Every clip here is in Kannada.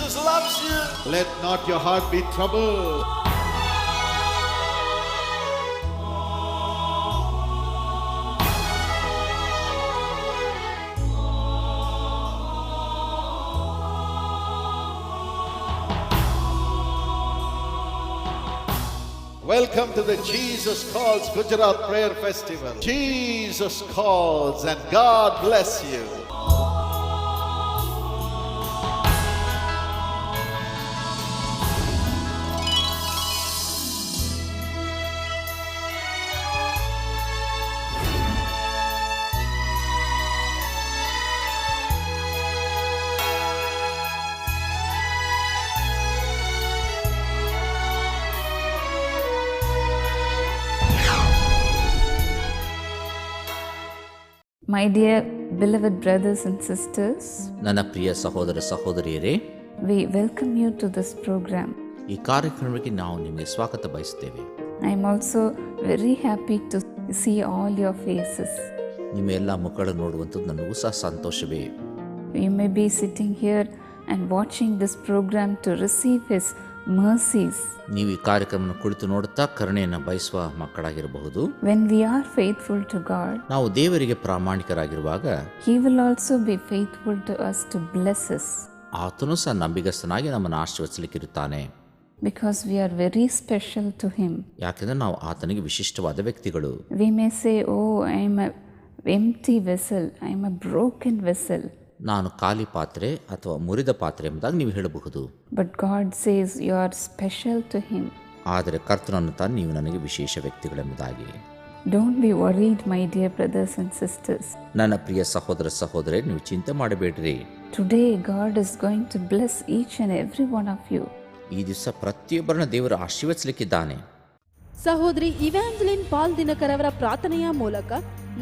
Jesus loves you. Let not your heart be troubled. Welcome to the Jesus Calls Gujarat Prayer Festival. Jesus calls and God bless you. My dear beloved brothers and sisters, ನನ್ನ ಪ್ರಿಯ ಸಹೋದರ ಸಹೋದರಿಯರೇ, we welcome you to this program. ಈ ಕಾರ್ಯಕ್ರಮಕ್ಕೆ ನಾವು ನಿಮಗೆ ಸ್ವಾಗತ ಬಯಸುತ್ತೇವೆ. I am also very happy to see all your faces. ನಿಮ್ಮ ಎಲ್ಲ ಮುಖಗಳನ್ನು ನೋಡುವಂಥದ್ದು ನನಗೂ ಸಹ ಸಂತೋಷವೇ. You may be sitting here and watching this program to receive His mercies. ನೀವು ಈ ಕಾರ್ಯಕ್ರಮವನ್ನು ಕುಳಿತು ನೋಡುತ್ತಾ ಕರುಣೆಯನ್ನು ಬಯಸುವ ಮಕ್ಕಳಾಗಿರಬಹುದು. When we are faithful to God, ನಾವು ದೇವರಿಗೆ ಪ್ರಾಮಾಣಿಕರಾಗಿರುವಾಗ He will also be faithful to us to bless us. ಆತನು ಸಹ ನಂಬಿಗಸ್ತನಾಗಿ ನಮ್ಮನ್ನು ಆಶೀರ್ವದಿಸಲಿಕ್ಕಿರುತ್ತಾನೆ. Because we are very special to Him. ಯಾಕೆಂದರೆ ನಾವು ಆತನಿಗೆ ವಿಶಿಷ್ಟವಾದ ವ್ಯಕ್ತಿಗಳು. We may say, oh, I am an empty vessel, I am a broken vessel. ನಾನು ಖಾಲಿ ಪಾತ್ರೆ ಅಥವಾ ಮುರಿದ ಪಾತ್ರೆ ಎಂಬುದಾಗಿ ನೀವು ಹೇಳಬಹುದು. But God says you are special to Him. ಆದರೆ ಕರ್ತನನ್ನು ತಾನು ನೀವು ನನಗೆ ವಿಶೇಷ ವ್ಯಕ್ತಿಗಳೆಂಬುದಾಗಿ. Don't be worried, my dear brothers and sisters. ನನ್ನ ಪ್ರಿಯ ಸಹೋದರ ಸಹೋದರೇ, ನೀವು ಚಿಂತೆ ಮಾಡಬೇಡ್ರಿ. Today God is going to bless each and every one of you. ಈ ದಿವಸ ಪ್ರತಿಯೊಬ್ಬರನ್ನ ದೇವರು ಆಶೀರ್ವದಿಸಲಿಕ್ಕಿದ್ದಾನೆ. ಸಹೋದರಿ ಇವ್ಯಾಂಜಲಿನ್ ಪಾಲ್ ದಿನಕರ್ ಅವರ ಪ್ರಾರ್ಥನೆಯ ಮೂಲಕ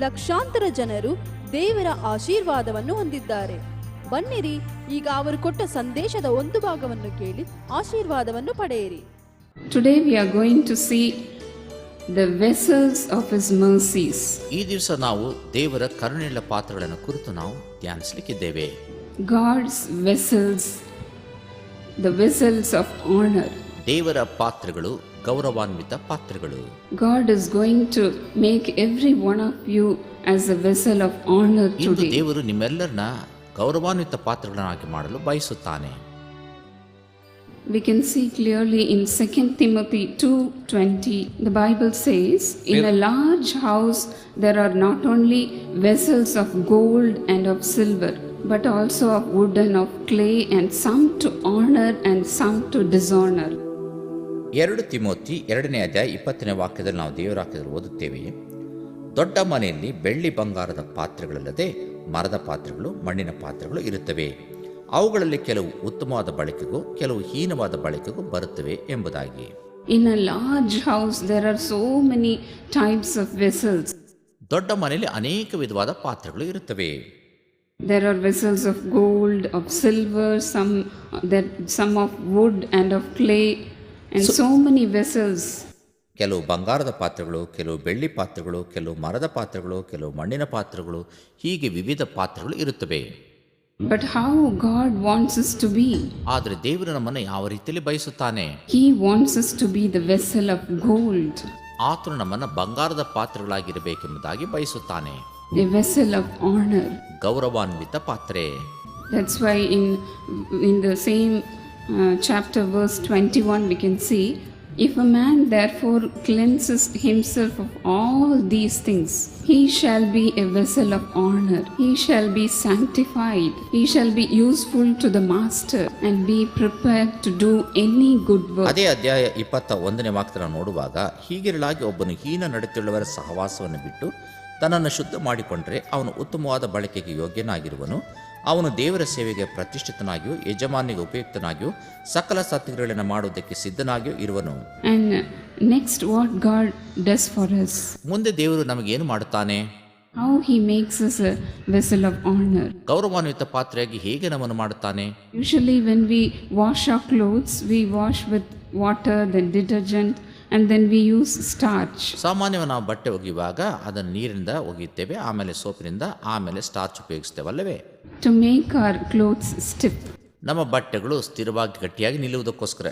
ಲಕ್ಷಾಂತರ ಜನರು ದೇವರ ಆಶೀರ್ವಾದವನ್ನು ಹೊಂದಿದ್ದಾರೆ. ಬನ್ನಿರಿ, ಈಗ ಅವರು ಕೊಟ್ಟ ಸಂದೇಶದ ಒಂದು ಭಾಗವನ್ನು ಕೇಳಿ ಆಶೀರ್ವಾದವನ್ನು ಪಡೆಯಿರಿ. Today we are going to see the vessels of His mercies. ಈ ದಿವಸ ನಾವು ದೇವರ ಕರುಣೆಯುಳ್ಳ ಪಾತ್ರಗಳನ್ನು ಕುರಿತು ನಾವು ಧ್ಯಾನಿಸಲಿಕ್ಕಿದ್ದೇವೆ. God's vessels, the vessels of honor. ದೇವರ ಪಾತ್ರಗಳು ಗೌರವಾನ್ವಿತ ಪಾತ್ರಗಳು. God is going to make every one of you as a vessel of honor into today. ದೇವರು ನಿಮ್ಮೆಲ್ಲರನ್ನ ಗೌರವಾನ್ವಿತ ಪಾತ್ರಗಳನ್ನಾಗಿ ಮಾಡಲು ಬಯಸುತ್ತಾನೆ. We can see clearly in 2 Timothy 2:20, the Bible says, in a large house there are not only vessels of gold and of silver, but also of wood and of clay, and some to honor and some to dishonor. 2 Timothy 2ನೇ ಅಧ್ಯಾಯ 20ನೇ ವಾಕ್ಯದಲ್ಲಿ ನಾವು ದೇವರ ವಾಕ್ಯದಲ್ಲಿ ಓದುತ್ತೇವೆ, ದೊಡ್ಡ ಮನೆಯಲ್ಲಿ ಬೆಳ್ಳಿ ಬಂಗಾರದ ಪಾತ್ರೆಗಳಲ್ಲದೆ ಮರದ ಪಾತ್ರೆಗಳು, ಮಣ್ಣಿನ ಪಾತ್ರೆಗಳು ಇರುತ್ತವೆ. ಅವುಗಳಲ್ಲಿ ಕೆಲವು ಉತ್ತಮವಾದ ಬಳಕೆಗೂ ಕೆಲವು ಹೀನವಾದ ಬಳಕೆಗೂ ಬರುತ್ತವೆ ಎಂಬುದಾಗಿ. In a large house there are so many types of vessels. ದೊಡ್ಡ ಮನೆಯಲ್ಲಿ ಅನೇಕ ವಿಧವಾದ ಪಾತ್ರೆಗಳು ಇರುತ್ತವೆ. There are vessels of gold, of silver, some of wood and of clay, and so many vessels. ಕೆಲವು ಬಂಗಾರದ ಪಾತ್ರೆಗಳು, ಕೆಲವು ಬೆಳ್ಳಿ ಪಾತ್ರೆಗಳು, ಕೆಲವು ಮರದ ಪಾತ್ರೆಗಳು, ಕೆಲವು ಮಣ್ಣಿನ ಪಾತ್ರೆಗಳು, ಹೀಗೆ ವಿವಿಧ ಪಾತ್ರೆಗಳು ಇರುತ್ತವೆ. But how God wants us to be? ಆದರೆ ದೇವರು ನಮ್ಮನ್ನು ಯಾವ ರೀತಿಯಲ್ಲಿ ಬಯಸುತ್ತಾನೆ? He wants us to be the vessel of gold. ಆತನು ನಮ್ಮನ್ನು ಬಂಗಾರದ ಪಾತ್ರೆಗಳಾಗಿರಬೇಕೆಂಬುದಾಗಿ ಬಯಸುತ್ತಾನೆ. A vessel of honor. ಗೌರವಾನ್ವಿತ ಪಾತ್ರೆ. That's why in the same chapter verse 21 we can see, if a man therefore cleanses himself of all these things, he shall be a vessel of honor, he shall be sanctified, he shall be useful to the master and be prepared to do any good work. ಅದೇ ಅಧ್ಯಾಯ 21ನೇ ವಾಕ್ಯವನ್ನು ನೋಡುವಾಗ, ಹೀಗಿರಲಾಗಿ ಒಬ್ಬನು ಹೀನ ನಡತೆಯುಳ್ಳವರ ಸಹವಾಸವನ್ನು ಬಿಟ್ಟು ತನ್ನನ್ನು ಶುದ್ಧ ಮಾಡಿಕೊಂಡ್ರೆ ಅವನು ಉತ್ತಮವಾದ ಬಳಕೆಗೆ ಯೋಗ್ಯನಾಗಿರುವನು. ಅವನು ದೇವರ ಸೇವೆಗೆ ಪ್ರತಿಷ್ಠಿತನಾಗಿಯೂ ಯಜಮಾನಿಗೆ ಉಪಯುಕ್ತನಾಗಿಯೂ ಸಕಲ ಸತ್ಯಗಳನ್ನು ಮಾಡುವುದಕ್ಕೆ ಸಿದ್ಧನಾಗಿಯೂ ಇರುವನು. And next, what God does for us. ಮುಂದೆ ದೇವರು ನಮಗೇನು ಮಾಡುತ್ತಾನೆ? How He makes us a vessel of honor. ಗೌರವಾನ್ವಿತ ಪಾತ್ರೆಯಾಗಿ ಹೇಗೆ ನಮ್ಮನ್ನು ಮಾಡುತ್ತಾನೆ? Usually when we wash our clothes, we wash with water, then detergent, and then we use starch. ಸಾಮಾನ್ಯವಾಗಿ ನಾವು ಬಟ್ಟೆ ಒಗೆಯುವಾಗ ಅದನ್ನು ನೀರಿನಿಂದ ಒಗೆಯುತ್ತೇವೆ, ಆಮೇಲೆ ಸೋಪಿನಿಂದ, ಆಮೇಲೆ ಸ್ಟಾರ್ಚ್ ಉಪಯೋಗಿಸ್ತೇವೆ ಅಲ್ಲವೇ? To make our clothes stiff. ನಮ್ಮ ಬಟ್ಟೆಗಳು ಸ್ಥಿರವಾಗಿ ಗಟ್ಟಿಯಾಗಿ ನಿಲ್ಲುವುದಕ್ಕೋಸ್ಕರ,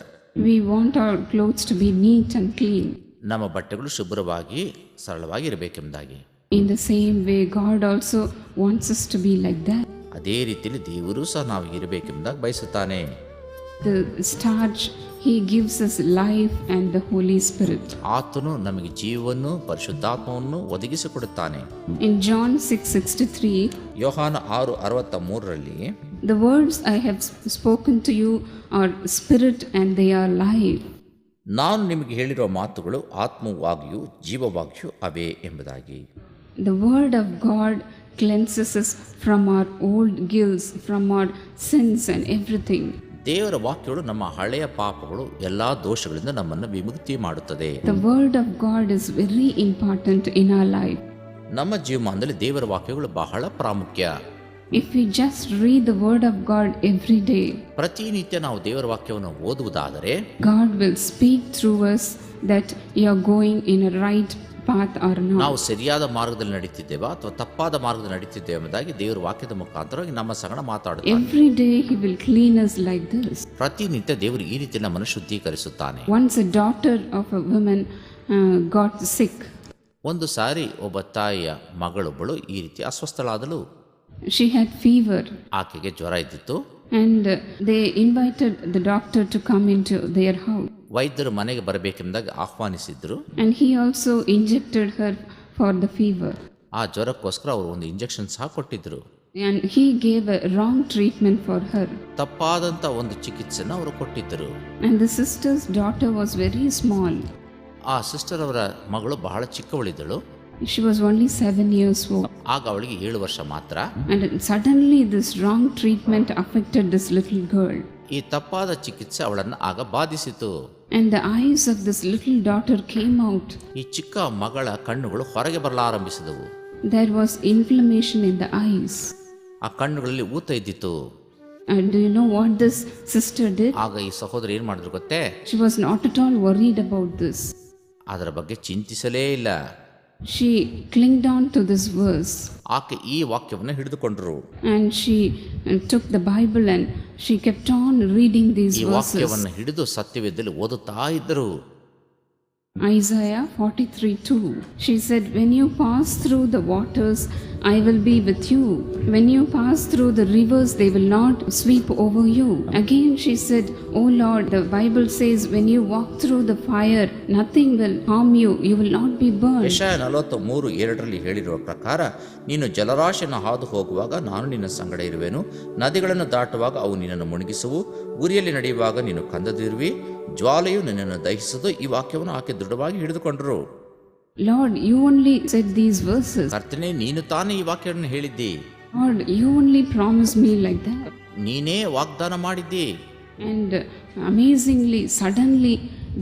We want our clothes to be neat and clean. ನಮ್ಮ ಬಟ್ಟೆಗಳು ಶುಭ್ರವಾಗಿ ಸರಳವಾಗಿ ಇರಬೇಕೆಂಬುದಾಗಿ. In the same way, God also wants us to be like that. ಅದೇ ರೀತಿಯಲ್ಲಿ ದೇವರು ಸಹ ನಾವು ಇರಬೇಕೆಂಬುದಾಗಿ ಬಯಸುತ್ತಾನೆ. The starch, He gives us life and the Holy Spirit. ಆತನು ನಮಗೆ ಜೀವವನ್ನು ಪರಿಶುದ್ಧಾತ್ಮವನ್ನು ಒದಗಿಸಿಕೊಡುತ್ತಾನೆ. In John 6:63, ಯೋಹಾನ 6:63ರಲ್ಲಿ, the words I have spoken to you are spirit and they are life. ನಾನು ನಿಮಗೆ ಹೇಳಿರುವ ಮಾತುಗಳು ಆತ್ಮವಾಗಿಯೂ ಜೀವವಾಗಿಯೂ ಅವೇ ಎಂಬುದಾಗಿ. The word of God cleanses us from our old guilt, from our sins and everything. ದೇವರ ವಾಕ್ಯಗಳು ನಮ್ಮ ಹಳೆಯ ಪಾಪಗಳು ಎಲ್ಲಾ ದೋಷಗಳಿಂದ ನಮ್ಮನ್ನು ವಿಮುಕ್ತಿ ಮಾಡುತ್ತದೆ. The word of God is very important in our life. ನಮ್ಮ ಜೀವಮಾನದಲ್ಲಿ ದೇವರ ವಾಕ್ಯಗಳು ಬಹಳ ಪ್ರಾಮುಖ್ಯ. If we just read the word of God every day, ಪ್ರತಿನಿತ್ಯ ನಾವು ದೇವರ ವಾಕ್ಯವನ್ನು ಓದುವುದಾದರೆ God will speak through us that you are going in a right path or ನಾವು not. ಸರಿಯಾದ ಮಾರ್ಗದಲ್ಲಿ ನಡೀತಿದ್ದೇವಾ ಅಥವಾ ತಪ್ಪಾದ ಮಾರ್ಗದಲ್ಲಿ ನಡೀತಿದ್ದೇವೆ ಎಂಬುದಾಗಿ ದೇವರ ವಾಕ್ಯದ ಮುಖಾಂತರವಾಗಿ ನಮ್ಮ ಸಂಗಡ ಮಾತಾಡುತ್ತಾನೆ. Every day He will clean us like this. ಪ್ರತಿನಿತ್ಯ ದೇವರು ಈ ರೀತಿ ನಮ್ಮನ್ನು ಶುದ್ಧೀಕರಿಸುತ್ತಾನೆ. Once a daughter of a woman got sick. ಒಂದು ಸಾರಿ ಒಬ್ಬ ತಾಯಿಯ ಮಗಳೊಬ್ಬಳು ಈ ರೀತಿ ಅಸ್ವಸ್ಥಳಾದಳು. She had fever. ಆಕೆಗೆ ಜ್ವರ ಇದ್ದಿತ್ತು. And they invited the doctor to come into their house. ವೈದ್ಯರು ಮನೆಗೆ ಬರಬೇಕೆಂದಾಗ ಆಹ್ವಾನಿಸಿದ್ರು. And he also injected her for the fever. ಆ ಜ್ವರಕ್ಕೋಸ್ಕರ ಅವರು ಒಂದು ಇಂಜೆಕ್ಷನ್ ಸಹ ಕೊಟ್ಟಿದ್ರು. And he gave a wrong treatment for her. ತಪ್ಪಾದಂತ ಒಂದು ಚಿಕಿತ್ಸೆನ ಅವರು ಕೊಟ್ಟಿದ್ದರು. And the sister's daughter was very small. ಆ ಸಿಸ್ಟರ್ ಅವರ ಮಗಳು ಬಹಳ ಚಿಕ್ಕವಳಿದ್ದಳು. She was only 7 years old. ಆಗ ಅವಳಿಗೆ 7 ವರ್ಷ ಮಾತ್ರ. And suddenly this wrong treatment affected this little girl. ಈ ತಪ್ಪಾದ ಚಿಕಿತ್ಸೆ ಅವಳನ್ನು ಆಗ ಬಾಧಿಸಿತು. And the eyes of this little daughter came out. ಈ ಚಿಕ್ಕ ಮಗಳ ಕಣ್ಣುಗಳು ಹೊರಗೆ ಬರಲಾರಂಭಿಸಿದವು. There was inflammation in the eyes. ಆ ಕಣ್ಣುಗಳಲ್ಲಿ ಊತ ಇದ್ದಿತ್ತು. And do you know what this sister did? ಆಗ ಈ ಸಹೋದರಿ ಏನ್ ಮಾಡಿದ್ರು ಗೊತ್ತೇ? She was not at all worried about this. ಅದರ ಬಗ್ಗೆ ಚಿಂತಿಸಲೇ ಇಲ್ಲ. She clinged on to this verse. ಆಕೆ ಈ ವಾಕ್ಯವನ್ನು ಹಿಡಿದುಕೊಂಡರು. And she took the Bible and she kept on reading these ಈ verses. ವಾಕ್ಯವನ್ನು ಹಿಡಿದು ಸತ್ಯವೇದದಲ್ಲಿ ಓದುತ್ತಾ ಇದ್ದರು. Isaiah 43:2. She said, when you pass through the waters, I will be with you. When you pass through the rivers, they will not sweep over you. Again she said, O Lord, the Bible says, when you walk through the fire, nothing will harm you. You will not be burned. ಯೆಶಾಯ 43:2 ಹೇಳಿರುವ ಪ್ರಕಾರ, ನೀನು ಜಲರಾಶಿಯನ್ನು ಹಾದು ಹೋಗುವಾಗ ನಾನು ನಿನ್ನ ಸಂಗಡ ಇರುವೆನು, ನದಿಗಳನ್ನು ದಾಟುವಾಗ ಅವು ನಿನ್ನನ್ನು ಮುಳುಗಿಸುವು, ಗುರಿಯಲ್ಲಿ ನಡೆಯುವಾಗ ನೀನು ಕಂದದಿರುವಿ, ಜ್ವಾಲೆಯು ನಿನ್ನನ್ನು ದಹಿಸದು. ಈ ವಾಕ್ಯವನ್ನು ಆಕೆ ದೃಢವಾಗಿ ಹಿಡಿದುಕೊಂಡರು. Lord, you only said these verses. ಕರ್ತನೇ, ನೀನು ತಾನೇ ಈ ವಾಕ್ಯವನ್ನು ಹೇಳಿದ್ದಿ. Lord, you only promised me like that. ನೀನೇ ವಾಗ್ದಾನ ಮಾಡಿದ್ದಿ. And amazingly, suddenly,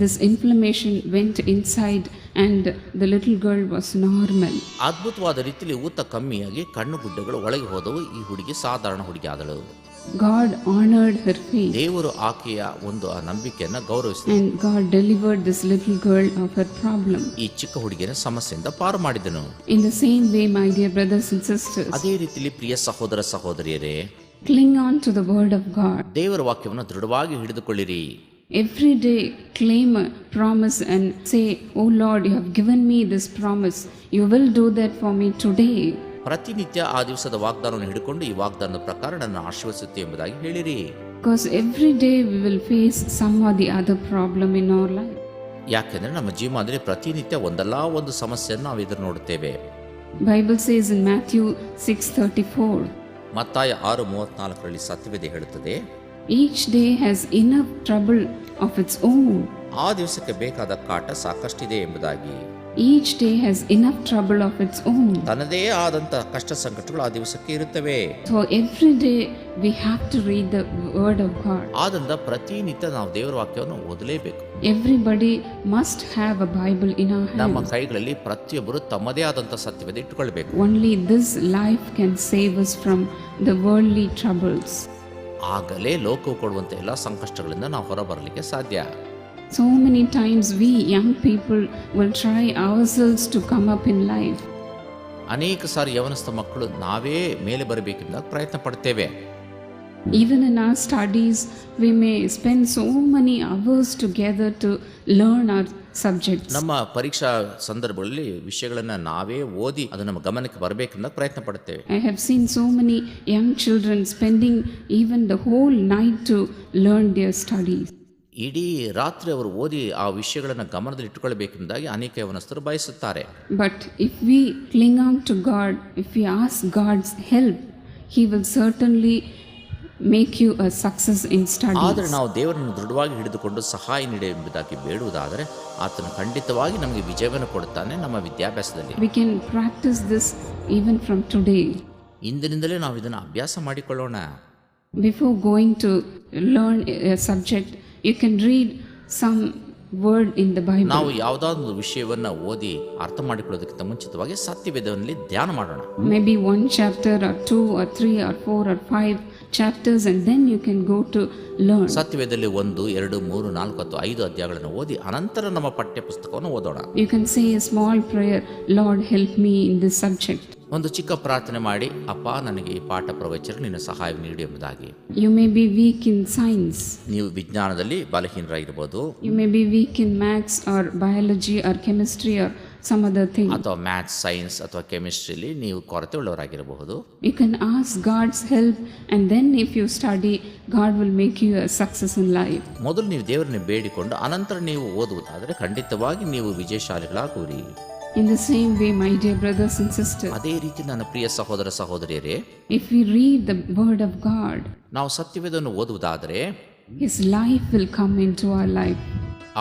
this inflammation went inside and the little girl was normal. ಅದ್ಭುತವಾದ ರೀತಿಯಲ್ಲಿ ಊತ ಕಮ್ಮಿಯಾಗಿ ಕಣ್ಣು ಗುಡ್ಡೆಗಳು ಒಳಗೆ ಹೋದವು. ಈ ಹುಡುಗಿ ಸಾಧಾರಣ ಹುಡುಗಿ ಆದಳು. God honored her faith. ದೇವರು ಆಕೆಯ ಒಂದು ಆ ನಂಬಿಕೆಯನ್ನು ಗೌರವಿಸಿದ. And God delivered this little girl of her problem. ಈ ಚಿಕ್ಕ ಹುಡುಗಿಯ ಸಮಸ್ಯೆಯಿಂದ ಪಾರು ಮಾಡಿದನು. In the same way, my dear brothers and sisters, ಅದೇ ರೀತಿಯಲ್ಲಿ ಪ್ರಿಯ ಸಹೋದರ ಸಹೋದರಿಯರೇ, cling on to the word of God. ದೇವರ ವಾಕ್ಯವನ್ನು ದೃಢವಾಗಿ ಹಿಡಿದುಕೊಳ್ಳಿರಿ. Every day claim a promise and say, Oh Lord, you have given me this promise. You will do that for me today. ಪ್ರತಿನಿತ್ಯ ಆ ದಿವಸದ ವಾಗ್ದಾನವನ್ನು ಹಿಡಿಕೊಂಡು ಈ ವಾಗ್ದಾನದ ಪ್ರಕಾರ ನನ್ನ ಆಶೀರ್ವದಿಸುತ್ತೆ ಎಂಬುದಾಗಿ ಹೇಳಿರಿ. Because every day we will face some or the other problem in our life. ಯಾಕೆಂದ್ರೆ ನಮ್ಮ ಜೀವನದಲ್ಲಿ ಪ್ರತಿನಿತ್ಯ ಒಂದಲ್ಲ ಒಂದು ಸಮಸ್ಯೆಯನ್ನು ನಾವು ಎದುರು ನೋಡುತ್ತೇವೆ. Bible says in Matthew 6:34, ಮತ್ತಾಯ 6:34 ಸತ್ಯವೇದ ಹೇಳುತ್ತದೆ, each day has enough trouble of its own. ಆ ದಿವಸಕ್ಕೆ ಬೇಕಾದ ಕಾಟ ಸಾಕಷ್ಟಿದೆ ಎಂಬುದಾಗಿ. Each day has enough trouble of its own. ತನ್ನದೇ ಆದಂತ ಕಷ್ಟ ಸಂಕಟಗಳು ಆ ದಿವಸಕ್ಕೆ ಇರುತ್ತವೆ. So every day we have to read the word of God. ಆದ್ದರಿಂದ ಪ್ರತಿನಿತ್ಯ ನಾವು ದೇವರ ವಾಕ್ಯವನ್ನು ಓದಲೇಬೇಕು. Everybody must have a Bible in our ನಮ್ಮ hands. ಕೈಗಳಲ್ಲಿ ಪ್ರತಿಯೊಬ್ಬರು ತಮ್ಮದೇ ಆದಂತ ಸತ್ಯವೇದ ಇಟ್ಟುಕೊಳ್ಬೇಕು. Only this life can save us from the worldly troubles. ಆಗಲೇ ಲೋಕವು ಕೊಡುವಂತ ಎಲ್ಲ ಸಂಕಷ್ಟಗಳಿಂದ ನಾವು ಹೊರಬರಲಿಕ್ಕೆ ಸಾಧ್ಯ. So many times we young people will try ourselves to come up in life. ಅನೇಕ ಸಾರಿ ಯವನಸ್ಥ ಮಕ್ಕಳು ನಾವೇ ಮೇಲೆ ಬರಬೇಕೆಂದಾಗ ಪ್ರಯತ್ನ ಪಡ್ತೇವೆ. Even in our studies, we may spend so many hours together to learn our subjects. ನಮ್ಮ ಪರೀಕ್ಷಾ ಸಂದರ್ಭಗಳಲ್ಲಿ ವಿಷಯಗಳನ್ನು ನಾವೇ ಓದಿ ಅದು ನಮ್ಮ ಗಮನಕ್ಕೆ ಬರಬೇಕೆಂದ ಪ್ರಯತ್ನ ಪಡುತ್ತೇವೆ. I have seen so many young children spending even the whole night to learn their studies. ಇಡೀ ರಾತ್ರಿ ಅವರು ಓದಿ ಆ ವಿಷಯಗಳನ್ನು ಗಮನದಲ್ಲಿ ಇಟ್ಟುಕೊಳ್ಳಬೇಕೆಂದಾಗಿ ಅನೇಕ ಯವನಸ್ಥರು ಬಯಸುತ್ತಾರೆ. But if we cling on to God, if we ask God's help, He will certainly make you a success in studies. ಆದರೆ ನಾವು ದೇವರನ್ನು ದೃಢವಾಗಿ ಹಿಡಿದುಕೊಂಡು ಸಹಾಯ ನೀಡಿ ಎಂಬುದಾಗಿ ಬೇಡುವುದಾದರೆ ಆತನು ಖಂಡಿತವಾಗಿ ನಮಗೆ ವಿಜಯವನ್ನು ಕೊಡುತ್ತಾನೆ ನಮ್ಮ ವಿದ್ಯಾಭ್ಯಾಸದಲ್ಲಿ. We can practice this even from today. ಇಂದಿನಿಂದಲೇ ನಾವು ಇದನ್ನು ಅಭ್ಯಾಸ ಮಾಡಿಕೊಳ್ಳೋಣ. Before going to learn a subject, you can read some word in the Bible. ನಾವು ಯಾವುದಾದ್ರು ವಿಷಯವನ್ನು ಓದಿ ಅರ್ಥ ಮಾಡಿಕೊಳ್ಳೋದಕ್ಕಿಂತ ಮುಂಚಿತವಾಗಿ ಸತ್ಯವೇದದಲ್ಲಿ ಧ್ಯಾನ ಮಾಡೋಣ. Maybe one chapter or 2 or 3 or 4 or 5 chapters, and then you can go to learn. ಸತ್ಯವೇದದಲ್ಲಿ 1, 2, 3, 4 ಅಥವಾ 5 ಅಧ್ಯಾಯಗಳನ್ನು ಓದಿ ಅನಂತರ ನಮ್ಮ ಪಠ್ಯ ಪುಸ್ತಕವನ್ನು ಓದೋಣ. You can say a small prayer, Lord help me in this subject. ಒಂದು ಚಿಕ್ಕ ಪ್ರಾರ್ಥನೆ ಮಾಡಿ, ಅಪ್ಪ ನನಗೆ ಈ ಪಾಠ ಪ್ರವಚನ ನಿನ್ನ ಸಹಾಯ ನೀಡಿ ಎಂಬುದಾಗಿ. You may be weak in science. ನೀವು ವಿಜ್ಞಾನದಲ್ಲಿ ಬಲಹೀನರಾಗಿರಬಹುದು. You may be weak in maths or biology or chemistry or some other thing. ಅಥವಾ ಮ್ಯಾಥ್ಸ್, ಸೈನ್ಸ್ ಅಥವಾ ಕೆಮಿಸ್ಟ್ರಿಯಲ್ಲಿ ನೀವು ಕೊರತೆ ಉಳ್ಳವರಾಗಿರಬಹುದು. You can ask God's help, and then if you study, God will make you a success in life. ಮೊದಲು ನೀವು ದೇವರನ್ನು ಬೇಡಿಕೊಂಡು ಅನಂತರ ನೀವು ಓದುವುದಾದರೆ ಖಂಡಿತವಾಗಿ ನೀವು ವಿಜಯಶಾಲಿಗಳಾಗುವಿರಿ. In the same way, my dear brothers and sisters, ಅದೇ ರೀತಿ ನನ್ನ ಪ್ರಿಯ ಸಹೋದರ ಸಹೋದರಿಯರೇ, if we read the word of God, ನಾವು ಸತ್ಯವೇದವನ್ನು ಓದುವುದಾದರೆ His life will come into our life.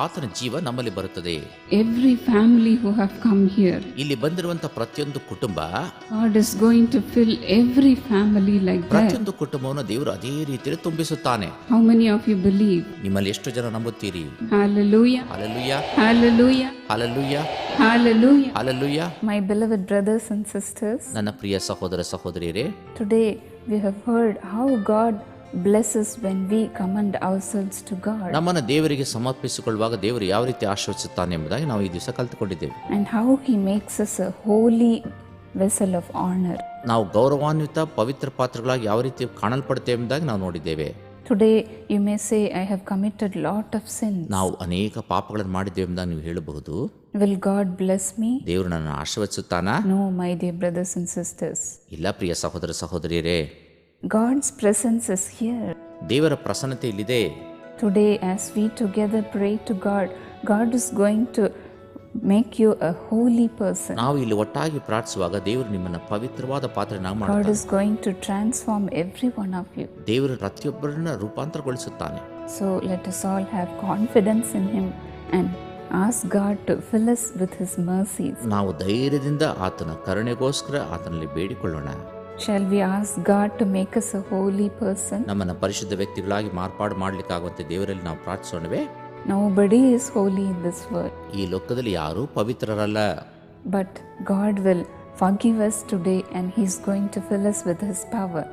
ಆತನ ಜೀವ ನಮ್ಮಲ್ಲಿ ಬರುತ್ತದೆ. Every family who have come here, ಇಲ್ಲಿ ಬಂದಿರುವಂತಹ ಪ್ರತಿಯೊಂದು ಕುಟುಂಬ, God is going to fill every family like that. ಪ್ರತಿಯೊಂದು ಕುಟುಂಬವನ್ನು ದೇವರು ಅದೇ ರೀತಿಯಲ್ಲಿ ತುಂಬಿಸುತ್ತಾನೆ. How many of you believe? ನಿಮ್ಮಲ್ಲಿ ಎಷ್ಟು ಜನ ನಂಬುತ್ತೀರಿ? Hallelujah. Hallelujah, Hallelujah. Hallelujah, Hallelujah. Hallelujah. My beloved brothers and sisters, ನನ್ನ ಪ್ರಿಯ ಸಹೋದರ ಸಹೋದರಿಯರೇ, today we have heard how God blesses when we commend ourselves to God, ನಮ್ಮನ್ನು ದೇವರಿಗೆ ಸಮರ್ಪಿಸಿಕೊಳ್ಳುವಾಗ ದೇವರು ಯಾವ ರೀತಿ ಆಶೀರ್ವದಿಸುತ್ತಾನೆ ಎಂಬುದಾಗಿ ನಾವು ಈ ದಿವಸ ಕಲಿತುಕೊಂಡಿದ್ದೇವೆ. and how He makes us a holy vessel of honor. ನಾವು ಗೌರವಾನ್ವಿತ ಪವಿತ್ರ ಪಾತ್ರಗಳಾಗಿ ಯಾವ ರೀತಿ ಕಾಣಲ್ಪಡುತ್ತೇವೆ ಎಂಬುದಾಗಿ ನಾವು ನೋಡಿದ್ದೇವೆ. Today you may say, I have committed lot of sins. ನಾವು ಅನೇಕ ಪಾಪಗಳನ್ನು ಮಾಡಿದ್ದೇವೆ ಎಂಬುದಾಗಿ ನೀವು ಹೇಳಬಹುದು. Will God bless me? ದೇವರು ನನ್ನನ್ನು ಆಶೀರ್ವದಿಸುತ್ತಾನಾ? No, my dear brothers and sisters. ಇಲ್ಲ ಪ್ರಿಯ ಸಹೋದರ ಸಹೋದರಿಯರೇ, God's presence is here. ದೇವರ ಪ್ರಸನ್ನತೆ ಇಲ್ಲಿದೆ. Today as we together pray to God, God is going to make you a holy person. ನಾವು ಇಲ್ಲಿ ಒಟ್ಟಾಗಿ ಪ್ರಾರ್ಥಿಸುವಾಗ ದೇವರು ನಿಮ್ಮನ್ನು ಪವಿತ್ರವಾದ ಪಾತ್ರನಾಗಿ God ಮಾಡುತ್ತಾನೆ. is going to transform every one of you. ದೇವರು ಪ್ರತಿಯೊಬ್ಬರನ್ನ ರೂಪಾಂತರಗೊಳಿಸುತ್ತಾನೆ. So let us all have confidence in Him and ask God to fill us with His mercies. ನಾವು ಧೈರ್ಯದಿಂದ ಆತನ ಕರುಣೆಗೋಸ್ಕರ ಆತನಲ್ಲಿ ಬೇಡಿಕೊಳ್ಳೋಣ. Shall we ask God to make us a holy person? ನಮ್ಮನ್ನು ಪರಿಶುದ್ಧ ವ್ಯಕ್ತಿಗಳಾಗಿ ಮಾರ್ಪಾಡು ಮಾಡಲಿಕ್ಕಾಗುವಂತೆ ದೇವರಲ್ಲಿ ನಾವು ಪ್ರಾರ್ಥಿಸೋಣವೇ? Nobody is holy in this world, ಈ ಲೋಕದಲ್ಲಿ ಯಾರೂ ಪವಿತ್ರರಲ್ಲ. but God will forgive us today and He is going to fill us with His power.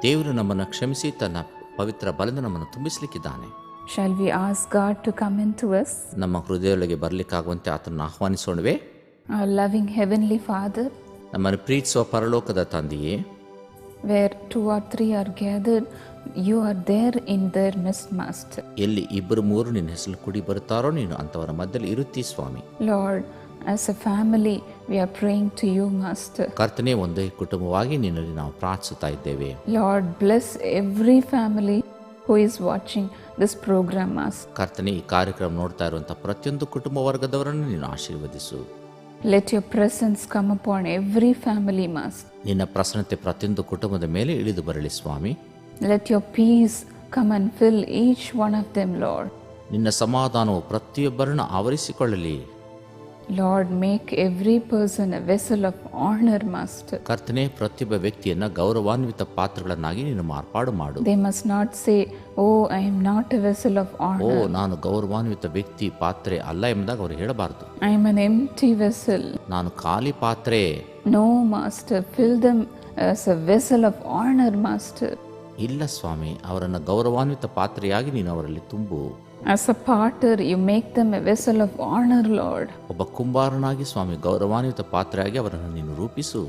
ದೇವರು ನಮ್ಮನ್ನು ಕ್ಷಮಿಸಿ ತನ್ನ ಪವಿತ್ರ ಬಲದಿಂದ ನಮ್ಮನ್ನು ತುಂಬಿಸಲಿಕ್ಕಿದ್ದಾನೆ. Shall we ask God to come into us? ನಮ್ಮ ಹೃದಯದೊಳಗೆ ಬರಲಿಕ್ಕಾಗುವಂತೆ ಆತನನ್ನು ಆಹ್ವಾನಿಸೋಣವೇ? Our loving Heavenly Father, ನಮ್ಮನ್ನು ಪ್ರೀತಿಸುವ ಪರಲೋಕದ ತಂದೆಯೇ, where 2 or 3 are gathered, you are there in their midst, Master. ಎಲ್ಲಿ 2-3 ನಿನ್ನ ಹೆಸರು ಕೂಡಿ ಬರುತ್ತಾರೋ ನೀನು ಅಂತವರ ಮಧ್ಯದಲ್ಲಿ ಇರುತ್ತೀ ಸ್ವಾಮಿ. Lord, as a family, we are praying to you, Master. ಕರ್ತನೇ, ಒಂದೇ ಕುಟುಂಬವಾಗಿ ನಿನ್ನಲ್ಲಿ ನಾವು ಪ್ರಾರ್ಥಿಸುತ್ತಾ ಇದ್ದೇವೆ. Lord, bless every family who is watching this program, Master. ಕರ್ತನೇ, ಈ ಕಾರ್ಯಕ್ರಮ ನೋಡ್ತಾ ಇರುವಂಥ ಪ್ರತಿಯೊಂದು ಕುಟುಂಬ ವರ್ಗದವರನ್ನು ನೀನು ಆಶೀರ್ವದಿಸು. Let your presence come upon every family, Master. ನಿನ್ನ ಪ್ರಸನ್ನತೆ ಪ್ರತಿಯೊಂದು ಕುಟುಂಬದ ಮೇಲೆ ಇಳಿದು ಬರಲಿ ಸ್ವಾಮಿ. Let your peace come and fill each one of them, Lord. ನಿನ್ನ ಸಮಾಧಾನವು ಪ್ರತಿಯೊಬ್ಬರನ್ನು ಆವರಿಸಿಕೊಳ್ಳಲಿ. Lord, make every person a vessel of honor, Master. ಕರ್ತನೆ, ಪ್ರತಿಯೊಬ್ಬ ವ್ಯಕ್ತಿಯನ್ನ ಗೌರವಾನ್ವಿತ ಪಾತ್ರಗಳನ್ನಾಗಿ ನೀನು ಮಾರ್ಪಾಡು ಮಾಡು. They must not say, oh, I am not a vessel of O, honor. ನಾನು ಗೌರವಾನ್ವಿತ ವ್ಯಕ್ತಿ ಪಾತ್ರೆ ಅಲ್ಲ ಎಂಬುದಾಗಿ ಅವರು ಹೇಳಬಾರದು. I am an empty vessel. ನಾನು ಖಾಲಿ ಪಾತ್ರೆ. No, Master, fill them as a vessel of honor, Master. ಇಲ್ಲ ಸ್ವಾಮಿ, ಅವರನ್ನು ಗೌರವಾನ್ವಿತ ಪಾತ್ರೆಯಾಗಿ ನೀನು ಅವರಲ್ಲಿ ತುಂಬು. As a potter, you make them a vessel of honor, Lord. ಒಬ್ಬ ಕುಂಬಾರನಾಗಿ ಸ್ವಾಮಿ ಗೌರವಾನ್ವಿತ ಪಾತ್ರೆಯಾಗಿ ಅವರನ್ನು ನೀನು ರೂಪಿಸು.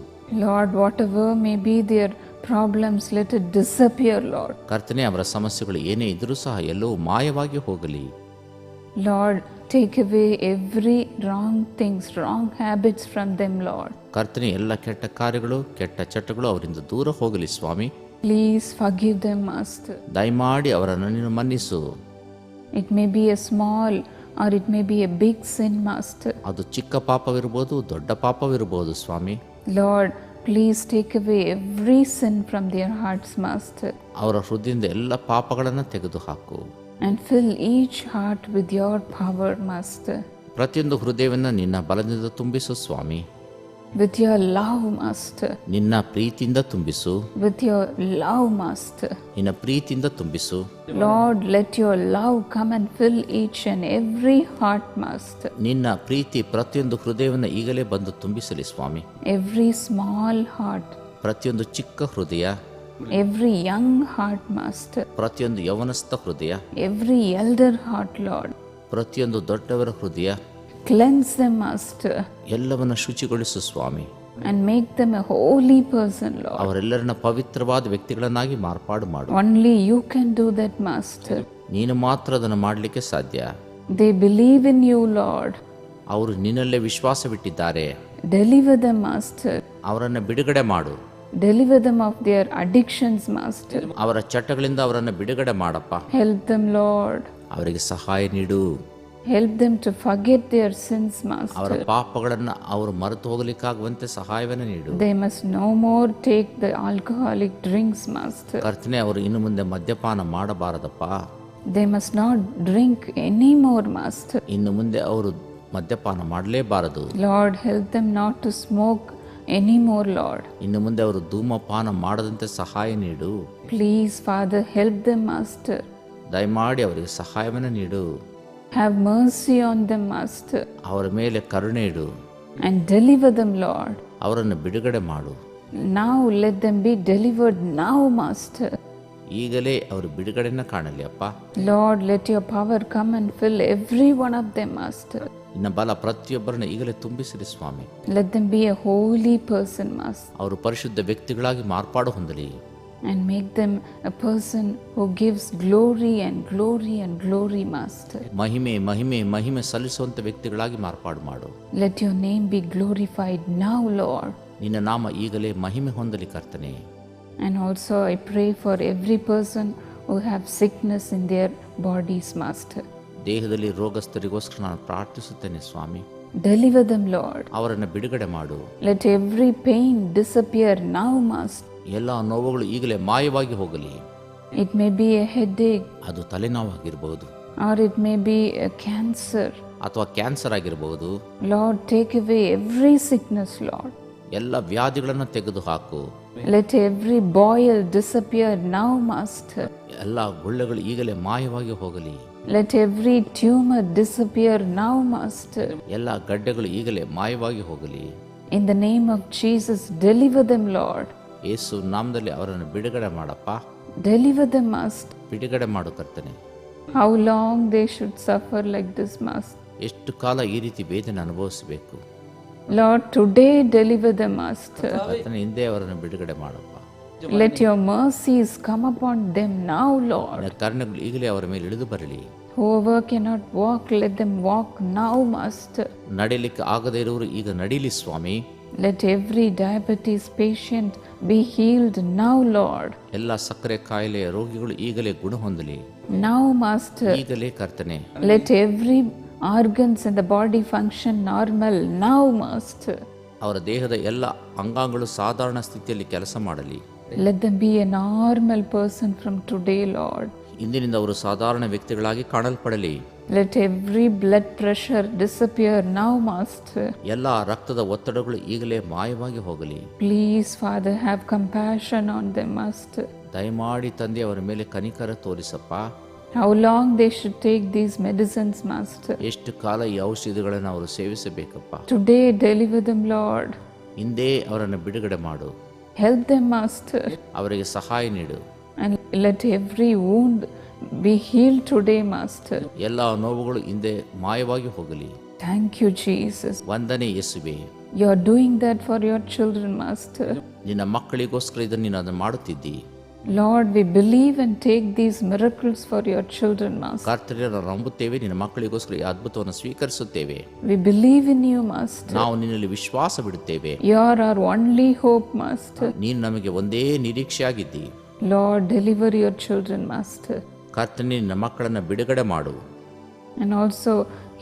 Lord, whatever may be their problems, let it disappear, Lord. ಕರ್ತನೆ, ಅವರ ಸಮಸ್ಯೆಗಳು ಏನೇ ಇದ್ರೂ ಸಹ ಎಲ್ಲವೂ ಮಾಯವಾಗಿ ಹೋಗಲಿ. Lord, take away every wrong things, wrong habits from them, Lord. ಕರ್ತನೆ, ಎಲ್ಲ ಕೆಟ್ಟ ಕಾರ್ಯಗಳು, ಕೆಟ್ಟ ಚಟಗಳು ಅವರಿಂದ ದೂರ ಹೋಗಲಿ ಸ್ವಾಮಿ. Please forgive them, Master. ದಯಮಾಡಿ ಅವರನ್ನು ನೀನು ಮನ್ನಿಸು. It may be a small or it may be a big sin, Master. ಅದು ಚಿಕ್ಕ ಪಾಪವಿರಬಹುದು, ದೊಡ್ಡ ಪಾಪವಿರಬಹುದು ಸ್ವಾಮಿ. Lord, please take away every sin from their hearts, Master, ಅವರ ಹೃದಯದಿಂದ ಎಲ್ಲ ಪಾಪಗಳನ್ನು ತೆಗೆದುಹಾಕು. and fill each heart with your power, Master, ಪ್ರತಿಯೊಂದು ಹೃದಯವನ್ನು ನಿನ್ನ ಬಲದಿಂದ ತುಂಬಿಸು ಸ್ವಾಮಿ. with your love, Master, ನಿನ್ನ ಪ್ರೀತಿಯಿಂದ ತುಂಬಿಸು. with your love, Master. ನಿನ್ನ ಪ್ರೀತಿಯಿಂದ ತುಂಬಿಸು. Lord, let your love come and fill each and every heart, Master, ನಿನ್ನ ಪ್ರೀತಿ ಪ್ರತಿಯೊಂದು ಹೃದಯವನ್ನು ಈಗಲೇ ಬಂದು ತುಂಬಿಸಲಿ ಸ್ವಾಮಿ. every small heart, ಪ್ರತಿಯೊಂದು ಚಿಕ್ಕ ಹೃದಯ, every young heart, Master, ಪ್ರತಿಯೊಂದು ಯವನಸ್ಥ ಹೃದಯ, every elder heart, Lord. ಪ್ರತಿಯೊಂದು ದೊಡ್ಡವರ ಹೃದಯ, Cleanse them, Master, ಎಲ್ಲವನ್ನ ಶುಚಿಗೊಳಿಸು ಸ್ವಾಮಿ. and make them a holy person, Lord. ಅವರೆಲ್ಲರನ್ನ ಪವಿತ್ರವಾದ ವ್ಯಕ್ತಿಗಳನ್ನಾಗಿ ಮಾರ್ಪಾಡು ಮಾಡು. Only you can do that, Master. ನೀನು ಮಾತ್ರ ಅದನ್ನು ಮಾಡಲಿಕ್ಕೆ ಸಾಧ್ಯ. They believe in you, Lord. ಅವರು ನಿನ್ನಲ್ಲೇ ವಿಶ್ವಾಸವಿಟ್ಟಿದ್ದಾರೆ. Deliver them, Master. ಅವರನ್ನು ಬಿಡುಗಡೆ ಮಾಡು. Deliver them of their addictions, Master. ಅವರ ಚಟಗಳಿಂದ ಅವರನ್ನು ಬಿಡುಗಡೆ ಮಾಡಪ್ಪ. Help them, Lord. ಅವರಿಗೆ ಸಹಾಯ ನೀಡು. Help them to forget their sins, ಅವರ Master. ಪಾಪಗಳನ್ನು ಅವರು ಮರೆತು ಹೋಗಲಿಕ್ಕಾಗುವಂತೆ ಸಹಾಯವನ್ನು ನೀಡು. They must no more take the alcoholic drinks, Master. ಕರ್ತನೆ, ಅವರು ಇನ್ನು ಮುಂದೆ ಮದ್ಯಪಾನ ಮಾಡಬಾರದಪ್ಪ. They must not drink anymore, Master. ಇನ್ನು ಮುಂದೆ ಅವರು ಮದ್ಯಪಾನ ಮಾಡಲೇಬಾರದು. Lord, help them not to smoke anymore, Lord. ಇನ್ನು ಮುಂದೆ ಅವರು ಧೂಮಪಾನ ಮಾಡದಂತೆ ಸಹಾಯ ನೀಡು. Please, Father, help them, Master. ದಯಮಾಡಿ ಅವರಿಗೆ ಸಹಾಯವನ್ನು ನೀಡು. Have mercy on them, Master, ಅವರ ಮೇಲೆ ಕರುಣೆ ಇಡು. and deliver them, Lord. ಅವರನ್ನು ಬಿಡುಗಡೆ ಮಾಡು. Now let them be delivered now, Master. ಈಗಲೇ ಅವರು ಬಿಡುಗಡೆನ ಕಾಣಲಿ ಅಪ್ಪ. Lord, let your power come and fill every one of them, Master. ನಿನ್ನ ಬಲ ಪ್ರತಿಯೊಬ್ಬರನ್ನು ಈಗಲೇ ತುಂಬಿಸಿರಿ ಸ್ವಾಮಿ. Let them be a holy person, Master, ಅವರು ಪರಿಶುದ್ಧ ವ್ಯಕ್ತಿಗಳಾಗಿ ಮಾರ್ಪಾಡು ಹೊಂದಲಿ. and make them a person who gives glory and glory and glory, Master. ಮಹಿಮೆ ಮಹಿಮೆ ಮಹಿಮೆ ಸಲ್ಲಿಸುವಂತ ವ್ಯಕ್ತಿಗಳಾಗಿ ಮಾರ್ಪಾಡು ಮಾಡು. Let your name be glorified now, Lord. ನಿನ್ನ ನಾಮ ಈಗಲೇ ಮಹಿಮೆ ಹೊಂದಲಿ ಕರ್ತನೆ. And also I pray for every person who have sickness in their bodies, Master. ದೇಹದಲ್ಲಿ ರೋಗಸ್ಥರಿಗೋಸ್ಕರ ನಾನು ಪ್ರಾರ್ಥಿಸುತ್ತೇನೆ ಸ್ವಾಮಿ. Deliver them, Lord. ಅವರನ್ನು ಬಿಡುಗಡೆ ಮಾಡು. Let every pain disappear now, Master. ಎಲ್ಲ ನೋವುಗಳು ಈಗಲೇ ಮಾಯವಾಗಿ ಹೋಗಲಿ. It may be a headache, ಅದು ತಲೆನೋವಾಗಿರಬಹುದು, or it may be a cancer. ಅಥವಾ ಕ್ಯಾನ್ಸರ್ ಆಗಿರಬಹುದು. Lord, take away every sickness, Lord. ಎಲ್ಲ ವ್ಯಾಧಿಗಳನ್ನು ತೆಗೆದುಹಾಕು. Let every boil disappear now, Master. ಎಲ್ಲ ಗುಳ್ಳೆಗಳು ಈಗಲೇ ಮಾಯವಾಗಿ ಹೋಗಲಿ. Let every tumor disappear now, Master. ಎಲ್ಲ ಗಡ್ಡೆಗಳು ಈಗಲೇ ಮಾಯವಾಗಿ ಹೋಗಲಿ. In the name of Jesus, deliver them, Lord. ಯೇಸು ನಾಮದಲ್ಲಿ ಅವರನ್ನು ಬಿಡುಗಡೆ ಮಾಡಪ್ಪ. Deliver them, Master. ಬಿಡುಗಡೆ ಮಾಡು ಕರ್ತನೆ. How long they should suffer like this, Master. ಎಷ್ಟು ಕಾಲ ಈ ರೀತಿ ವೇದನೆ ಅನುಭವಿಸಬೇಕು? Lord, today deliver them, Master. ಕರ್ತನೆ, ಹಿಂದೆ ಅವರನ್ನು ಬಿಡುಗಡೆ ಮಾಡಪ್ಪ. Let your mercies come upon them now, Lord. ನಿನ್ನ ಕರುಣೆಗಳು ಈಗಲೇ ಅವರ ಮೇಲೆ ಇಳಿದು ಬರಲಿ. Whoever cannot walk, let them walk now, Master. ನಡಿಲಿಕ್ಕೆ ಆಗದೇ ಇರುವರು ಈಗ ನಡೀಲಿ ಸ್ವಾಮಿ. Let every diabetes patient be healed now, Lord. ಎಲ್ಲ ಸಕ್ಕರೆ ಕಾಯಿಲೆಯ ರೋಗಿಗಳು ಈಗಲೇ ಗುಣ ಹೊಂದಲಿ. Now, Master. ಈಗಲೇ ಕರ್ತನೆ. Let every organs in the body function normal now, Master. ಅವರ ದೇಹದ ಎಲ್ಲ ಅಂಗಾಂಗಗಳು ಸಾಧಾರಣ ಸ್ಥಿತಿಯಲ್ಲಿ ಕೆಲಸ ಮಾಡಲಿ. Let them be a normal person from today, Lord. ಇಂದಿನಿಂದ ಅವರು ಸಾಧಾರಣ ವ್ಯಕ್ತಿಗಳಾಗಿ ಕಾಣಲ್ಪಡಲಿ. Let every blood pressure disappear now, Master. ಎಲ್ಲ ರಕ್ತದ ಒತ್ತಡಗಳು ಈಗಲೇ ಮಾಯವಾಗಿ ಹೋಗಲಿ. Please, Father, have compassion on them, Master. ದಯಮಾಡಿ ತಂದೆ ಅವರ ಮೇಲೆ ಕನಿಕರ ತೋರಿಸಪ್ಪ. How long they should take these medicines, Master. ಎಷ್ಟು ಕಾಲ ಈ ಔಷಧಿಗಳನ್ನು ಅವರು ಸೇವಿಸಬೇಕಪ್ಪ. Today deliver them, Lord. ಹಿಂದೆ ಅವರನ್ನು ಬಿಡುಗಡೆ ಮಾಡು. Help them, Master. ಅವರಿಗೆ ಸಹಾಯ ನೀಡು. And let every wound be healed today, Master. ಎಲ್ಲ ನೋವುಗಳು ಹಿಂದೆ ಮಾಯವಾಗಿ ಹೋಗಲಿ. Thank you, Jesus. ವಂದನೆ ಯೇಸುವೆ. You are doing that for your children, Master. ನಿನ್ನ ಮಕ್ಕಳಿಗೋಸ್ಕರ ಇದನ್ನು ನೀನು ಅದನ್ನು ಮಾಡುತ್ತಿದ್ದಿ. Lord, we believe and take these miracles for your children, Master. ಕರ್ತನೇ, ನಾವು ನಂಬುತ್ತೇವೆ, ನಿನ್ನ ಮಕ್ಕಳಿಗೋಸ್ಕರ ಈ ಅದ್ಭುತವನ್ನು ಸ್ವೀಕರಿಸುತ್ತೇವೆ. We believe in you, Master. ನಾವು ನಿನ್ನಲ್ಲಿ ವಿಶ್ವಾಸ ಬಿಡುತ್ತೇವೆ. You are our only hope, Master. ನೀನು ನಮಗೆ ಒಂದೇ ನಿರೀಕ್ಷೆಯಾಗಿದ್ದಿ. Lord, deliver your children, Master. ಕರ್ತನೇ, ನಿನ್ನ ಮಕ್ಕಳನ್ನು ಬಿಡುಗಡೆ ಮಾಡು. And also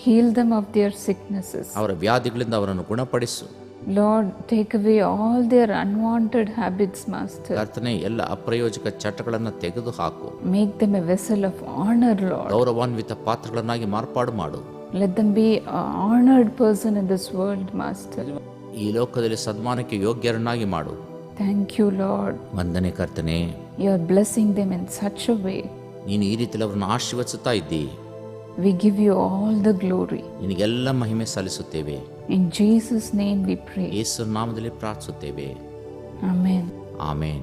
heal them of their sicknesses. ಅವರ ವ್ಯಾಧಿಗಳಿಂದ ಅವರನ್ನು ಗುಣಪಡಿಸು. Lord, take away all their unwanted habits, Master. ಕರ್ತನೇ, ಎಲ್ಲ ಅಪ್ರಯೋಜಕ ಚಟಗಳನ್ನು ತೆಗೆದು ಹಾಕು. Make them a vessel of honor, Lord. ಗೌರವಾನ್ವಿತ ಪಾತ್ರಗಳನ್ನಾಗಿ ಮಾರ್ಪಾಡು ಮಾಡು. Let them be an honored person in this world, Master. ಈ ಲೋಕದಲ್ಲಿ ಸನ್ಮಾನಕ್ಕೆ ಯೋಗ್ಯರನ್ನಾಗಿ ಮಾಡು. Thank you, Lord. ವಂದನೆ ಕರ್ತನೇ, You are blessing them in such a way. ನೀನು ಈ ರೀತಿಯಲ್ಲಿ ಅವರನ್ನು ಆಶೀರ್ವದಿಸುತ್ತಾ ಇದ್ದಿ. We give you all the glory. ನಿನಗೆಲ್ಲ ಮಹಿಮೆ ಸಲ್ಲಿಸುತ್ತೇವೆ. In Jesus' name we pray. ಯೇಸು ನಾಮದಲ್ಲಿ ಪ್ರಾರ್ಥಿಸುತ್ತೇವೆ. Amen. ಆಮೆನ್.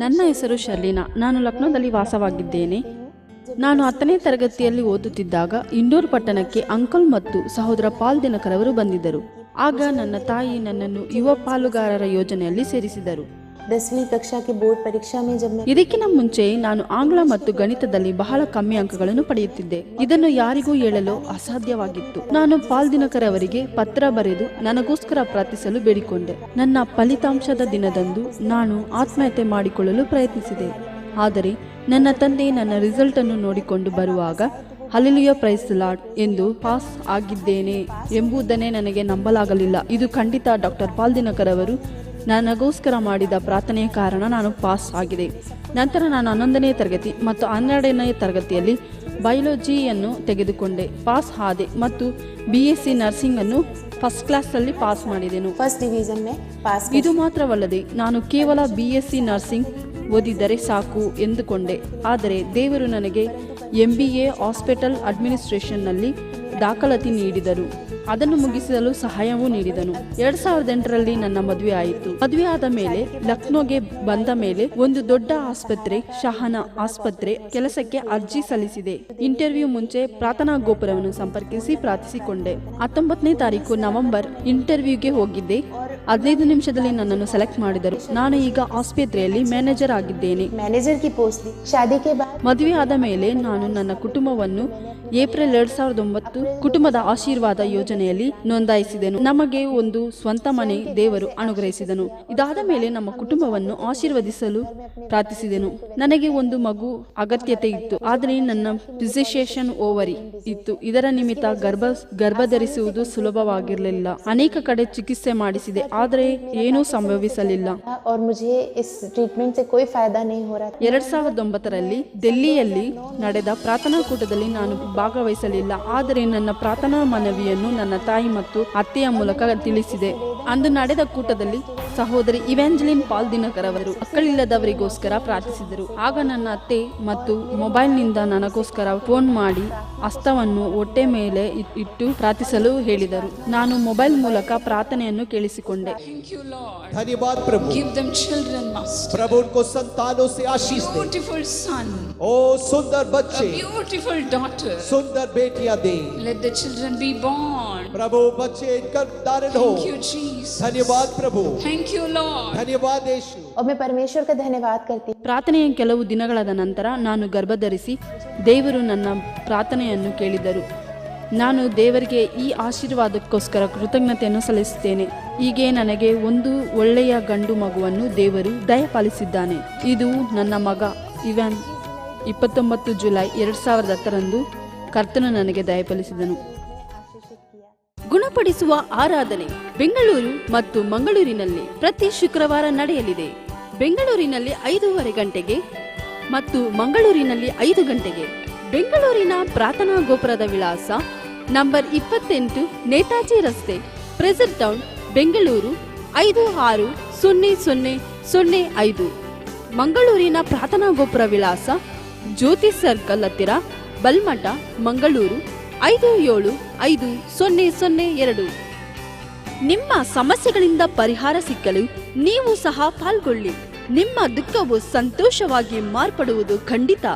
ನನ್ನ ಹೆಸರು ಶರ್ಲಿನಾ. ನಾನು ಲಕ್ನೋದಲ್ಲಿ ವಾಸವಾಗಿದ್ದೇನೆ. ನಾನು 10ನೇ ತರಗತಿಯಲ್ಲಿ ಓದುತ್ತಿದ್ದಾಗ ಇಂಡೋರ್ ಪಟ್ಟಣಕ್ಕೆ ಅಂಕಲ್ ಮತ್ತು ಸಹೋದರ ಪಾಲ್ ದಿನಕರ್ ಅವರು ಬಂದಿದ್ದರು. ಆಗ ನನ್ನ ತಾಯಿ ನನ್ನನ್ನು ಯುವ ಪಾಲುಗಾರರ ಯೋಜನೆಯಲ್ಲಿ ಸೇರಿಸಿದರು. 10वीं कक्षा की बोर्ड परीक्षा में जब मैं ಇದಕ್ಕಿಂತ ಮುಂಚೆ ನಾನು ಆಂಗ್ಲ ಮತ್ತು ಗಣಿತದಲ್ಲಿ ಬಹಳ ಕಮ್ಮಿ ಅಂಕಗಳನ್ನು ಪಡೆಯುತ್ತಿದ್ದೆ. ಇದನ್ನು ಯಾರಿಗೂ ಹೇಳಲು ಅಸಾಧ್ಯವಾಗಿತ್ತು. ನಾನು ಪಾಲ್ ದಿನಕರ್ ಅವರಿಗೆ ಪತ್ರ ಬರೆದು ನನಗೋಸ್ಕರ ಪ್ರಾರ್ಥಿಸಲು ಬೇಡಿಕೊಂಡೆ. ನನ್ನ ಫಲಿತಾಂಶದ ದಿನದಂದು ನಾನು ಆತ್ಮಹತ್ಯೆ ಮಾಡಿಕೊಳ್ಳಲು ಪ್ರಯತ್ನಿಸಿದೆ. ಆದರೆ ನನ್ನ ತಂದೆ ನನ್ನ ರಿಸಲ್ಟ್ ಅನ್ನು ನೋಡಿಕೊಂಡು ಬರುವಾಗ ಹಲ್ಲೆಲೂಯಾ ಪ್ರೈಸ್ ದಿ ಲಾರ್ಡ್ ಎಂದು ಪಾಸ್ ಆಗಿದ್ದೇನೆ ಎಂಬುದನ್ನೇ ನನಗೆ ನಂಬಲಾಗಲಿಲ್ಲ. ಇದು ಖಂಡಿತ ಡಾಕ್ಟರ್ ಪಾಲ್ ದಿನಕರ್ ಅವರು ನನಗೋಸ್ಕರ ಮಾಡಿದ ಪ್ರಾರ್ಥನೆಯ ಕಾರಣ ನಾನು ಪಾಸ್ ಆಗಿದೆ. ನಂತರ ನಾನು 11ನೇ ತರಗತಿ ಮತ್ತು 12ನೇ ತರಗತಿಯಲ್ಲಿ ಬಯಾಲಜಿಯನ್ನು ತೆಗೆದುಕೊಂಡೆ, ಪಾಸ್ ಆದೆ ಮತ್ತು BSc ನರ್ಸಿಂಗ್ ಅನ್ನು ಫಸ್ಟ್ ಕ್ಲಾಸ್ ಅಲ್ಲಿ ಪಾಸ್ ಮಾಡಿದೆನು. फर्स्ट डिवीजन में पास ಇದು ಮಾತ್ರವಲ್ಲದೆ ನಾನು ಕೇವಲ BSc ನರ್ಸಿಂಗ್ ಓದಿದರೆ ಸಾಕು ಎಂದುಕೊಂಡೆ. ಆದರೆ ದೇವರು ನನಗೆ MBA ಹಾಸ್ಪಿಟಲ್ ಅಡ್ಮಿನಿಸ್ಟ್ರೇಷನ್ನಲ್ಲಿ ದಾಖಲಾತಿ ನೀಡಿದರು. ಅದನ್ನು ಮುಗಿಸಲು ಸಹಾಯವೂ ನೀಡಿದನು. 2008ರಲ್ಲಿ ನನ್ನ ಮದುವೆ ಆಯಿತು. ಮದುವೆ ಆದ ಮೇಲೆ ಲಕ್ನೋಗೆ ಬಂದ ಮೇಲೆ ಒಂದು ದೊಡ್ಡ ಆಸ್ಪತ್ರೆ, ಶಹಾನಾ ಆಸ್ಪತ್ರೆ ಕೆಲಸಕ್ಕೆ ಅರ್ಜಿ ಸಲ್ಲಿಸಿದೆ. ಇಂಟರ್ವ್ಯೂ ಮುಂಚೆ ಪ್ರಾರ್ಥನಾ ಗೋಪುರವನ್ನು ಸಂಪರ್ಕಿಸಿ ಪ್ರಾರ್ಥಿಸಿಕೊಂಡೆ. 19ನೇ ತಾರೀಕು ನವೆಂಬರ್ ಇಂಟರ್ವ್ಯೂಗೆ ಹೋಗಿದ್ದೆ. 15 ನಿಮಿಷದಲ್ಲಿ ನನ್ನನ್ನು ಸೆಲೆಕ್ಟ್ ಮಾಡಿದರು. ನಾನು ಈಗ ಆಸ್ಪತ್ರೆಯಲ್ಲಿ ಮ್ಯಾನೇಜರ್ ಆಗಿದ್ದೇನೆ. मैनेजर की पोस्ट दी। शादी के बाद ಮದುವೆ ಆದ ಮೇಲೆ ನಾನು ನನ್ನ ಕುಟುಂಬವನ್ನು ಏಪ್ರಿಲ್ 2009 ಕುಟುಂಬದ ಆಶೀರ್ವಾದ ಯೋಜನೆಯಲ್ಲಿ ನೋಂದಾಯಿಸಿದೆನು. ನಮಗೆ ಒಂದು ಸ್ವಂತ ಮನೆ ದೇವರು ಅನುಗ್ರಹಿಸಿದನು. ಇದಾದ ಮೇಲೆ ನಮ್ಮ ಕುಟುಂಬವನ್ನು ಆಶೀರ್ವದಿಸಲು ಪ್ರಾರ್ಥಿಸಿದೆನು. ನನಗೆ ಒಂದು ಮಗು ಅಗತ್ಯತೆ ಇತ್ತು, ಆದರೆ ನನ್ನ ಫಿಸಿಷಿಯನ್ ಓವರಿ ಇತ್ತು. ಇದರ ನಿಮಿತ್ತ ಗರ್ಭ ಧರಿಸುವುದು ಸುಲಭವಾಗಿರಲಿಲ್ಲ. ಅನೇಕ ಕಡೆ ಚಿಕಿತ್ಸೆ ಮಾಡಿಸಿದೆ, ಆದರೆ ಏನೂ ಸಂಭವಿಸಲಿಲ್ಲ. और मुझे इस ट्रीटमेंट से कोई फायदा नहीं हो रहा था। 2009ರಲ್ಲಿ ದಿಲ್ಲಿಯಲ್ಲಿ ನಡೆದ ಪ್ರಾರ್ಥನಾ ಕೂಟದಲ್ಲಿ ನಾನು ಭಾಗವಹಿಸಲಿಲ್ಲ. ಆದರೆ ನನ್ನ ಪ್ರಾರ್ಥನಾ ಮನವಿಯನ್ನು ನನ್ನ ತಾಯಿ ಮತ್ತು ಅತ್ತೆಯ ಮೂಲಕ ತಿಳಿಸಿದೆ. ಅಂದು ನಡೆದ ಕೂಟದಲ್ಲಿ ಸಹೋದರಿ ಇವ್ಯಾಂಜಲಿನ್ ಪಾಲ್ ದಿನಕರ್ ಅವರು ಮಕ್ಕಳಿಲ್ಲದವರಿಗೋಸ್ಕರ ಪ್ರಾರ್ಥಿಸಿದರು. ಆಗ ನನ್ನ ಅತ್ತೆ ಮತ್ತು ಮೊಬೈಲ್ನಿಂದ ನನಗೋಸ್ಕರ ಫೋನ್ ಮಾಡಿ ಹಸ್ತವನ್ನು ಹೊಟ್ಟೆ ಮೇಲೆ ಇಟ್ಟು ಪ್ರಾರ್ಥಿಸಲು ಹೇಳಿದರು. ನಾನು ಮೊಬೈಲ್ ಮೂಲಕ ಪ್ರಾರ್ಥನೆಯನ್ನು ಕೇಳಿಸಿಕೊಂಡೆ. Thank you, Lord. धन्यवाद प्रभु। Give them children, Master. प्रभु उनको संतानों से आशीष दे। Beautiful son, ओ सुंदर a बच्चे, beautiful daughter. सुंदर बेटियां दे। Let the children be born. प्रभु बच्चे गर्भ धारण हो। Thank you, Jesus. धन्यवाद प्रभु। Thank you, Lord. धन्यवाद यीशु। और मैं परमेश्वर का धन्यवाद करती हूँ। ಪ್ರಾರ್ಥನೆಯ ಕೆಲವು ದಿನಗಳಾದ ನಂತರ ನಾನು ಗರ್ಭಧರಿಸಿ ದೇವರು ನನ್ನ ಪ್ರಾರ್ಥನೆಯನ್ನು ಕೇಳಿದರು. ನಾನು ದೇವರಿಗೆ ಈ ಆಶೀರ್ವಾದಕ್ಕೋಸ್ಕರ ಕೃತಜ್ಞತೆಯನ್ನು ಸಲ್ಲಿಸುತ್ತೇನೆ. ಹೀಗೆ ನನಗೆ ಒಂದು ಒಳ್ಳೆಯ ಗಂಡು ಮಗುವನ್ನು ದೇವರು ದಯಪಾಲಿಸಿದ್ದಾನೆ. ಇದು ನನ್ನ ಮಗ ಇವ್ಯಾನ್. 29 ಜುಲೈ 2010ರಂದು ಕರ್ತನು ನನಗೆ ದಯಪಾಲಿಸಿದನು. ಗುಣಪಡಿಸುವ ಆರಾಧನೆ ಬೆಂಗಳೂರು ಮತ್ತು ಮಂಗಳೂರಿನಲ್ಲಿ ಪ್ರತಿ ಶುಕ್ರವಾರ ನಡೆಯಲಿದೆ. ಬೆಂಗಳೂರಿನಲ್ಲಿ 5:30 ಗಂಟೆಗೆ ಮತ್ತು ಮಂಗಳೂರಿನಲ್ಲಿ 5 ಗಂಟೆಗೆ. ಬೆಂಗಳೂರಿನ ಪ್ರಾರ್ಥನಾ ಗೋಪುರದ ವಿಳಾಸ ನಂಬರ್ 28 ನೇತಾಜಿ ರಸ್ತೆ, ಪ್ರೆಸೆಂಟ್ ಟೌನ್, ಬೆಂಗಳೂರು 560005. ಮಂಗಳೂರಿನ ಪ್ರಾರ್ಥನಾ ಗೋಪುರ ವಿಳಾಸ ಜ್ಯೋತಿ ಸರ್ಕಲ್ ಹತ್ತಿರ, ಬಲ್ಮಠ, ಮಂಗಳೂರು 575002. ನಿಮ್ಮ ಸಮಸ್ಯೆಗಳಿಂದ ಪರಿಹಾರ ಸಿಕ್ಕಲು ನೀವು ಸಹ ಪಾಲ್ಗೊಳ್ಳಿ. ನಿಮ್ಮ ದುಃಖವು ಸಂತೋಷವಾಗಿ ಮಾರ್ಪಡುವುದು ಖಂಡಿತ.